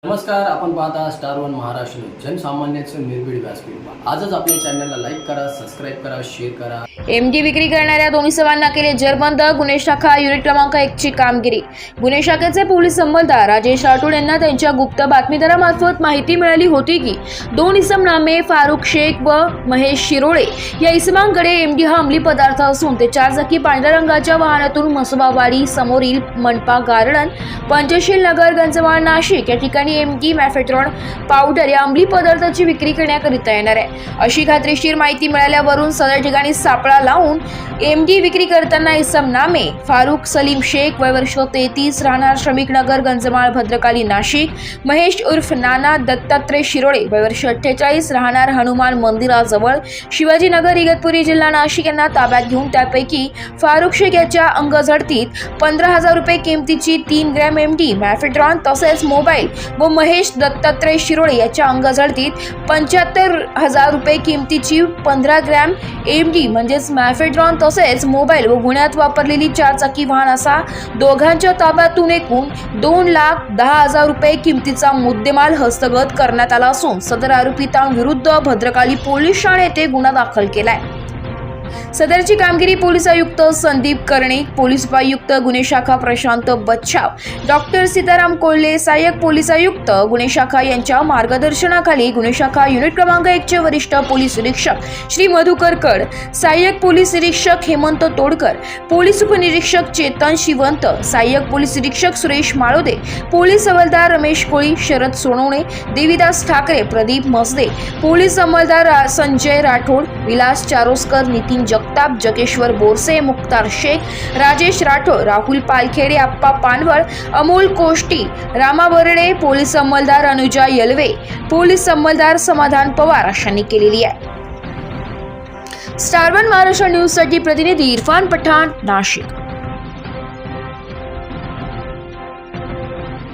नमस्कार, आपण पाहता स्टार वन महाराष्ट्र न्यूज, जनसामान्याचं निर्भीड व्यासपीठ। आजच आपल्या चॅनलला लाईक करा, सबस्क्राईब करा, शेअर करा। एमडी विक्री करणाऱ्या दोन्ही सर्वांना केले जेरबंद। गुन्हे शाखा युनिट क्रमांक 1 ची कामगिरी। गुन्हे शाखेचे पोलीस अंमलदार राजेश राठोड यांना त्यांच्या गुप्त बातमीदारामार्फत माहिती मिळाली होती की दोन इसम नामे फारुख शेख व महेश शिरोळे या इसमांकडे एमडी हा अंमली पदार्थ असून ते 4 चाकी पांढऱ्या रंगाच्या वाहनातून मसोबावाडी समोरील मनपा गार्डन, पंचशील नगर, गंजवाड, नाशिक या ठिकाणी एमडी मॅफेट्रॉन पावडर या अंमली पदार्थाची विक्री करण्याकरिता येणार आहे अशी खात्रीशीर माहिती मिळाल्यावरून सदर ठिकाणी सापळा लावून एमडी विक्री करताना इसम नामे फारुख सलीम शेख वय वर्ष 33 राहणार श्रमिक नगर, गंजमाळ, भद्रकाली, नाशिक, महेश उर्फ नाना दत्तात्रय शिरोळे वय वर्ष 48 राहणार हनुमान मंदिराजवळ, शिवाजी नगर, इगतपुरी जिल्हा नाशिक यांना ताब्यात घेऊन त्यापैकी फारुख शेख याच्या अंगझडतीत 15,000 रुपये किमतीची 3 ग्रॅम एमडी मॅफेट्रॉन तसेच मोबाईल व महेश दत्तात्रय शिरोळे याच्या अंगझडतीत 75,000 रुपये किमतीची 15 ग्रॅम एमडी म्हणजेच मॅफेट्रॉन तसेच मोबाईल व गुन्ह्यात वापरलेली 4 चाकी वाहन असा दोघांच्या ताब्यातून एकूण 2,10,000 रुपये किमतीचा मुद्देमाल हस्तगत करण्यात आला असून सदर आरोपितांविरुद्ध भद्रकाली पोलीस ठाणे येथे गुन्हा दाखल केलाय। सदरची कामगिरी पोलीस आयुक्त संदीप कर्णिक, पोलीस उपायुक्त गुन्हे शाखा प्रशांत बच्छाव, डॉक्टर सीताराम कोल्हे, सहाय्यक पोलीस आयुक्त गुन्हे शाखा यांच्या मार्गदर्शनाखाली गुन्हे शाखा युनिट क्रमांक 1 चे वरिष्ठ पोलीस निरीक्षक श्री मधुकर कड, सहाय्यक पोलीस निरीक्षक हेमंत तोडकर, पोलीस उपनिरीक्षक चेतन शिवंत, सहाय्यक पोलीस निरीक्षक सुरेश माळोदे, पोलीस हवालदार रमेश कोळी, शरद सोनवणे, देविदास ठाकरे, प्रदीप मसदे, पोलीस अंमलदार संजय राठोड, विलास चारोस्कर, नितीन जगताप, जगेश्वर बोरसे, मुक्तार शेख, राजेश राठोड, राहुल पालखेडे, आप्पा पानवळ, अमोल कोष्टी, रामा बर्डे, पोलीस अंमलदार अनुजा यलवे, पोलीस अंमलदार समाधान पवार अशांनी केलेली आहे। स्टार वन महाराष्ट्र न्यूज साठी प्रतिनिधी इरफान पठाण, नाशिक।